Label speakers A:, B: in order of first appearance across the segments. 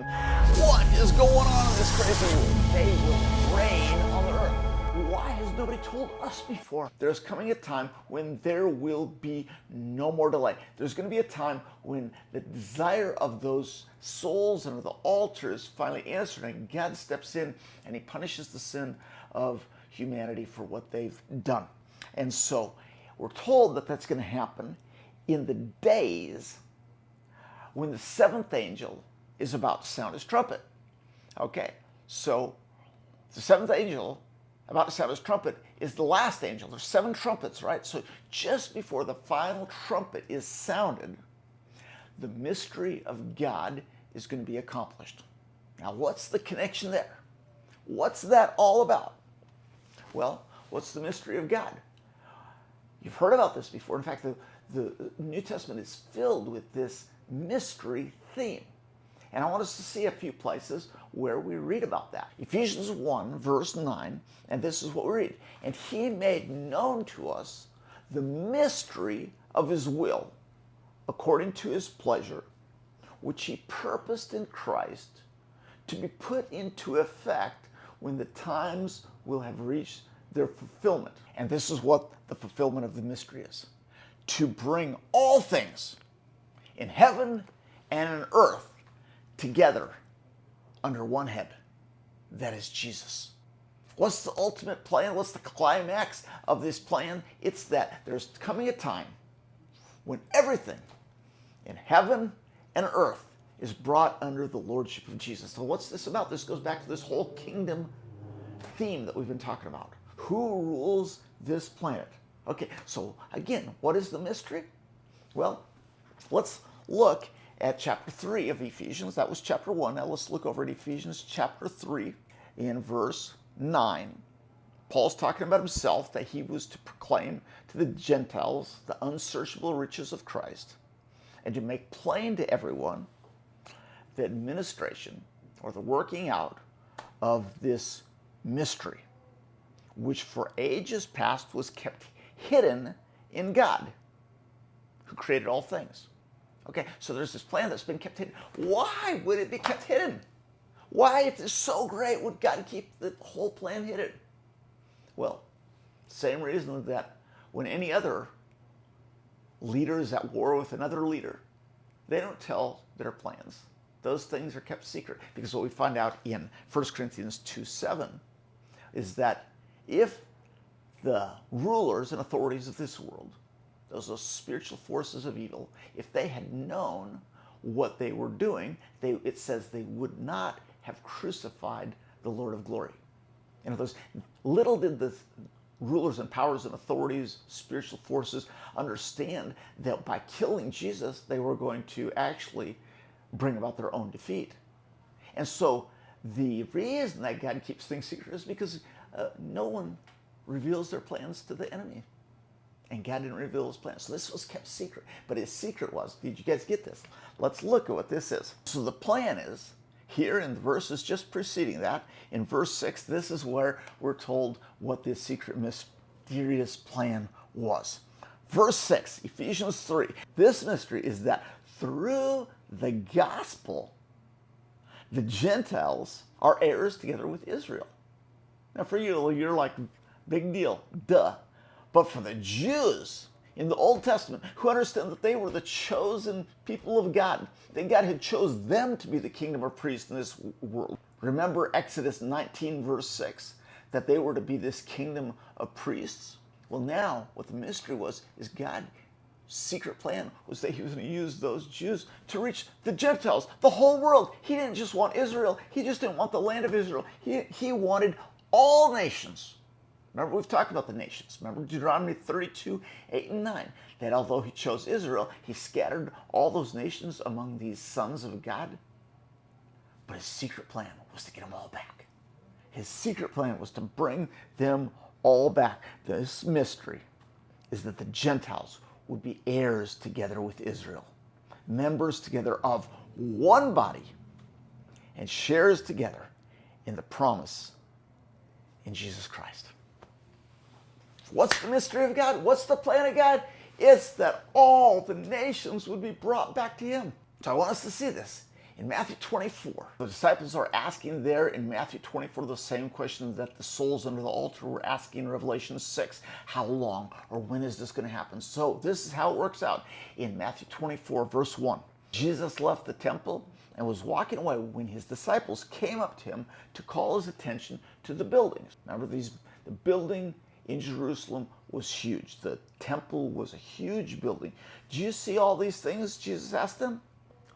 A: What is going on in this crazy world? They will reign on the earth. Why has nobody told us before? There's coming a time when there will be no more delay. There's going to be a time when the desire of those souls under the altar is finally answered, and God steps in and he punishes the sin of humanity for what they've done. And so we're told that that's going to happen in the days when the seventh angel is about to sound his trumpet. Okay, so the seventh angel about to sound his trumpet is the last angel. There's 7 trumpets, right? So just before the final trumpet is sounded, the mystery of God is going to be accomplished. Now, what's the connection there? What's that all about? Well, what's the mystery of God? You've heard about this before. In fact, the New Testament is filled with this mystery theme. And I want us to see a few places where we read about that. Ephesians 1, verse 9, and this is what we read. And he made known to us the mystery of his will, according to his pleasure, which he purposed in Christ to be put into effect when the times will have reached their fulfillment. And this is what the fulfillment of the mystery is: to bring all things in heaven and in earth together under one head. That is Jesus. What's the ultimate plan? What's the climax of this plan? It's that there's coming a time when everything in heaven and earth is brought under the lordship of Jesus. So what's this about? This goes back to this whole kingdom theme that we've been talking about. Who rules this planet? Okay, so again, what is the mystery? Well, let's look at chapter 3 of Ephesians. That was chapter 1. Now let's look over at Ephesians chapter 3 in verse 9. Paul's talking about himself, that he was to proclaim to the Gentiles the unsearchable riches of Christ, and to make plain to everyone the administration or the working out of this mystery, which for ages past was kept hidden in God, who created all things. Okay, so there's this plan that's been kept hidden. Why would it be kept hidden? Why, if it's so great, would God keep the whole plan hidden? Well, same reason that when any other leader is at war with another leader, they don't tell their plans. Those things are kept secret. Because what we find out in 1 Corinthians 2:7 is that if the rulers and authorities of this world, those spiritual forces of evil, if they had known what they were doing, it says they would not have crucified the Lord of glory. In other words, little did the rulers and powers and authorities, spiritual forces, understand that by killing Jesus, they were going to actually bring about their own defeat. And so the reason that God keeps things secret is because no one reveals their plans to the enemy. And God didn't reveal his plans. So this was kept secret. But his secret was, did you guys get this? Let's look at what this is. So the plan is, here in the verses just preceding that, in verse 6, this is where we're told what this secret, mysterious plan was. Verse 6, Ephesians 3. This mystery is that through the gospel, the Gentiles are heirs together with Israel. Now for you, you're like, big deal, duh. But for the Jews in the Old Testament, who understand that they were the chosen people of God, that God had chose them to be the kingdom of priests in this world. Remember Exodus 19, verse 6, that they were to be this kingdom of priests? Well, now what the mystery was is God's secret plan was that he was going to use those Jews to reach the Gentiles, the whole world. He didn't just want Israel. He just didn't want the land of Israel. He wanted all nations. Remember, we've talked about the nations. Remember Deuteronomy 32, 8 and 9, that although he chose Israel, he scattered all those nations among these sons of God. But his secret plan was to get them all back. His secret plan was to bring them all back. This mystery is that the Gentiles would be heirs together with Israel, members together of one body, and shares together in the promise in Jesus Christ. What's the mystery of God? What's the plan of God? It's that all the nations would be brought back to him. So I want us to see this In Matthew 24, the disciples are asking there in Matthew 24 the same questions that the souls under the altar were asking in Revelation 6. How long or when is this going to happen? So this is how it works out. In Matthew 24, verse 1, Jesus left the temple and was walking away when his disciples came up to him to call his attention to the buildings. Remember, the building in Jerusalem was huge. The temple was a huge building. Do you see all these things? Jesus asked them.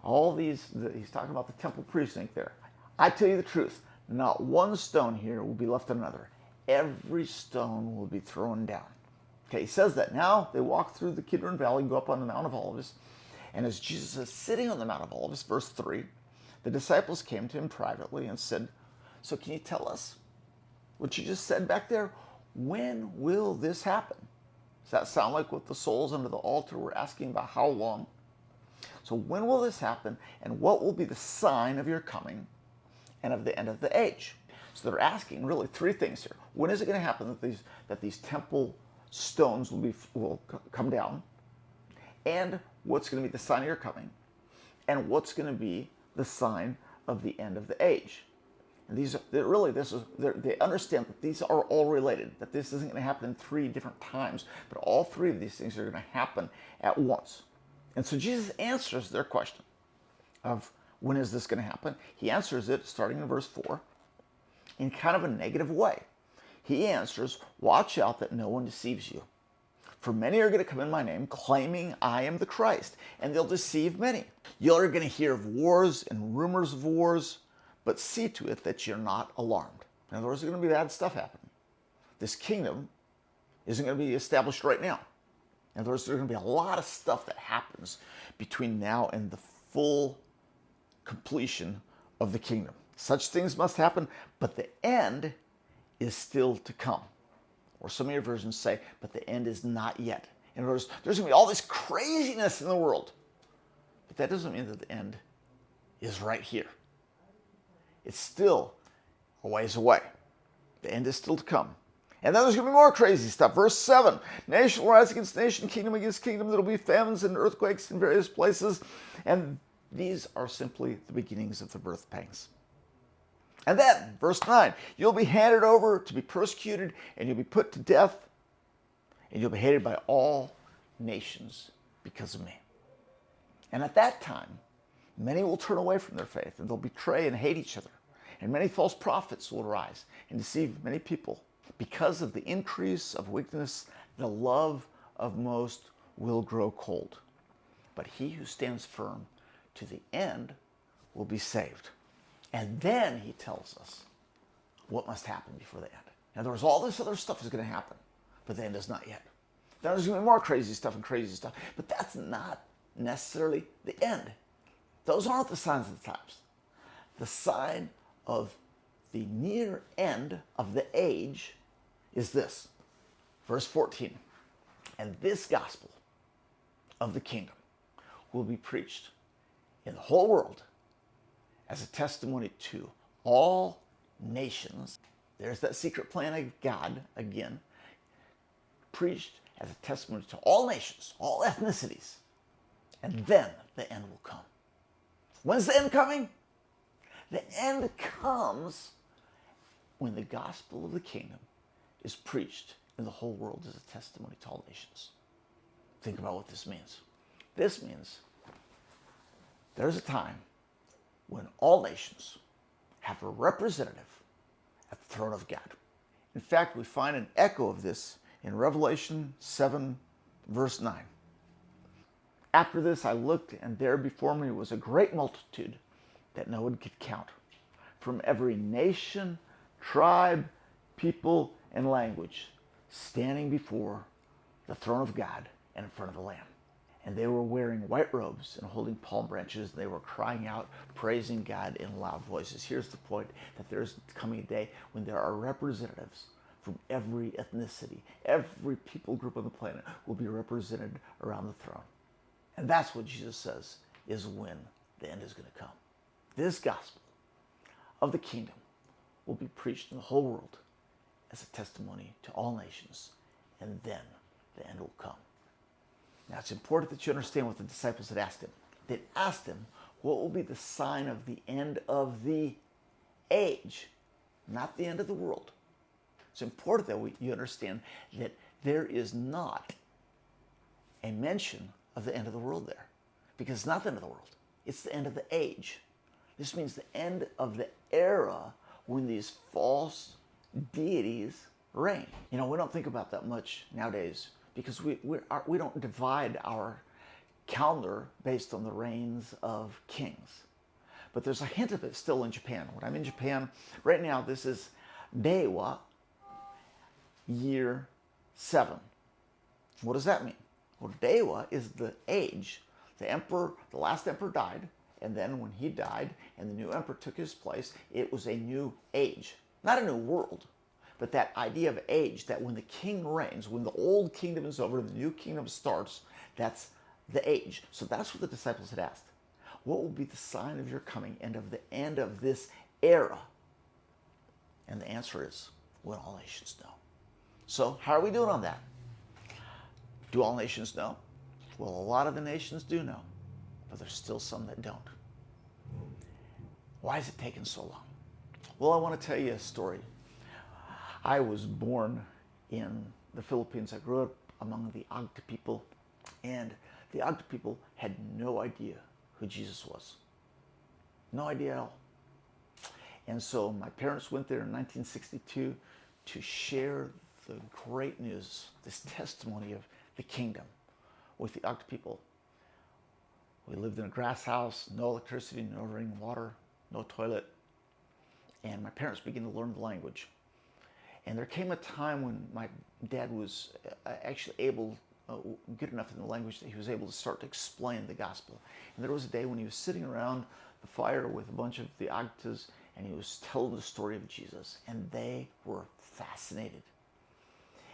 A: All these, he's talking about the temple precinct there. I tell you the truth, not one stone here will be left on another. Every stone will be thrown down. Okay, he says that. Now they walk through the Kidron Valley, go up on the Mount of Olives. And as Jesus is sitting on the Mount of Olives, verse 3, the disciples came to him privately and said, so can you tell us what you just said back there? When will this happen? Does that sound like what the souls under the altar were asking about how long? So when will this happen, and what will be the sign of your coming and of the end of the age? So they're asking really three things here. When is it going to happen that these temple stones will come down? And what's going to be the sign of your coming? And what's going to be the sign of the end of the age? And they understand that these are all related, that this isn't going to happen in three different times, but all three of these things are going to happen at once. And so Jesus answers their question of when is this going to happen? He answers it starting in verse 4 in kind of a negative way. He answers, watch out that no one deceives you. For many are going to come in my name, claiming I am the Christ, and they'll deceive many. You're going to hear of wars and rumors of wars, but see to it that you're not alarmed. In other words, there's going to be bad stuff happening. This kingdom isn't going to be established right now. In other words, there's going to be a lot of stuff that happens between now and the full completion of the kingdom. Such things must happen, but the end is still to come. Or some of your versions say, but the end is not yet. In other words, there's going to be all this craziness in the world. But that doesn't mean that the end is right here. It's still a ways away. The end is still to come. And then there's going to be more crazy stuff. Verse 7, nation will rise against nation, kingdom against kingdom. There will be famines and earthquakes in various places. And these are simply the beginnings of the birth pangs. And then, verse 9, you'll be handed over to be persecuted, and you'll be put to death, and you'll be hated by all nations because of me. And at that time, many will turn away from their faith, and they'll betray and hate each other. And many false prophets will rise and deceive many people. Because of the increase of wickedness, the love of most will grow cold. But he who stands firm to the end will be saved. And then he tells us what must happen before the end. In other words, all this other stuff is going to happen, but the end is not yet. Then there's going to be more crazy stuff, but that's not necessarily the end. Those aren't the signs of the times. The sign of the near end of the age is this. Verse 14. And this gospel of the kingdom will be preached in the whole world as a testimony to all nations. There's that secret plan of God again. Preached as a testimony to all nations, all ethnicities. And then the end will come. When's the end coming? The end comes when the gospel of the kingdom is preached in the whole world as a testimony to all nations. Think about what this means. This means there's a time when all nations have a representative at the throne of God. In fact, we find an echo of this in Revelation 7, verse 9. After this I looked, and there before me was a great multitude that no one could count, from every nation, tribe, people, and language, standing before the throne of God and in front of the Lamb. And they were wearing white robes and holding palm branches. They were crying out, praising God in loud voices. Here's the point, that there's coming a day when there are representatives from every ethnicity, every people group on the planet will be represented around the throne. And that's what Jesus says is when the end is going to come. This gospel of the kingdom will be preached in the whole world as a testimony to all nations, and then the end will come. Now, it's important that you understand what the disciples had asked him. They asked him, What will be the sign of the end of the age, not the end of the world? It's important that you understand that there is not a mention of the end of the world there, because it's not the end of the world. It's the end of the age. This means the end of the era when these false deities reign. You know, we don't think about that much nowadays because we don't divide our calendar based on the reigns of kings. But there's a hint of it still in Japan. When I'm in Japan right now, this is Reiwa year 7. What does that mean? Well, Reiwa is the age. The last emperor died, and then when he died and the new emperor took his place, it was a new age. Not a new world, but that idea of age, that when the king reigns, when the old kingdom is over and the new kingdom starts, that's the age. So that's what the disciples had asked. What will be the sign of your coming and of the end of this era? And the answer is, when all nations know. So how are we doing on that? Do all nations know? Well, a lot of the nations do know, but there's still some that don't. Why is it taking so long? Well, I want to tell you a story. I was born in the Philippines. I grew up among the Agta people, and the Agta people had no idea who Jesus was. No idea at all. And so my parents went there in 1962 to share the great news, this testimony of the kingdom with the Agta people. We lived in a grass house, no electricity, no running water, no toilet. And my parents began to learn the language. And there came a time when my dad was actually able, good enough in the language that he was able to start to explain the gospel. And there was a day when he was sitting around the fire with a bunch of the Agtas, and he was telling the story of Jesus, and they were fascinated.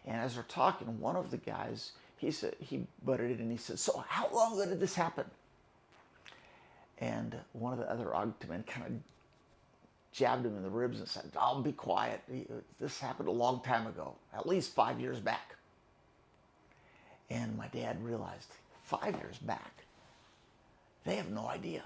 A: And as they're talking, one of the guys, he butted in and he said, "So how long ago did this happen?" And one of the other Agta men kind of jabbed him in the ribs and said, "Oh, be quiet. This happened a long time ago, at least 5 years back." And my dad realized, 5 years back? They have no idea.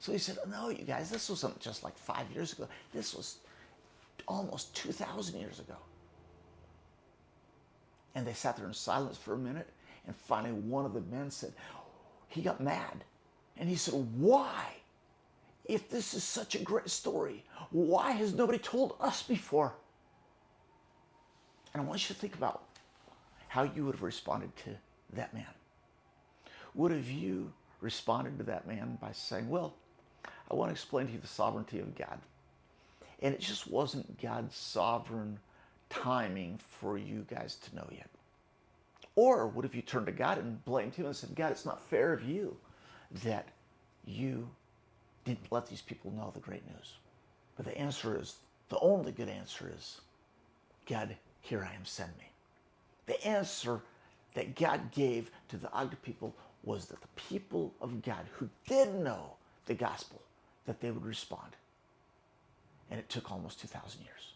A: So he said, "No, you guys, this wasn't just like 5 years ago. This was almost 2,000 years ago." And they sat there in silence for a minute, and finally one of the men said, he got mad. And he said, "Why? If this is such a great story, why has nobody told us before?" And I want you to think about how you would have responded to that man. Would have you responded to that man by saying, "Well, I want to explain to you the sovereignty of God. And it just wasn't God's sovereign timing for you guys to know yet"? Or would have you turned to God and blamed him and said, "God, it's not fair of you that you didn't let these people know the great news"? But the answer is, the only good answer is, "God, here I am, send me." The answer that God gave to the Agta people was that the people of God who did know the gospel, that they would respond. And it took almost 2,000 years.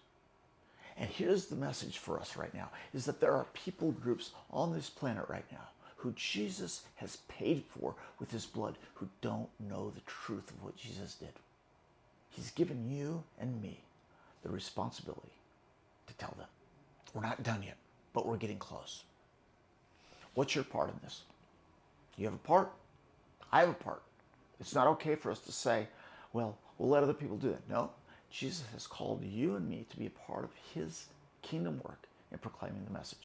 A: And here's the message for us right now, is that there are people groups on this planet right now who Jesus has paid for with his blood, who don't know the truth of what Jesus did. He's given you and me the responsibility to tell them. We're not done yet, but we're getting close. What's your part in this? You have a part? I have a part. It's not okay for us to say, "Well, we'll let other people do that." No, Jesus has called you and me to be a part of his kingdom work in proclaiming the message.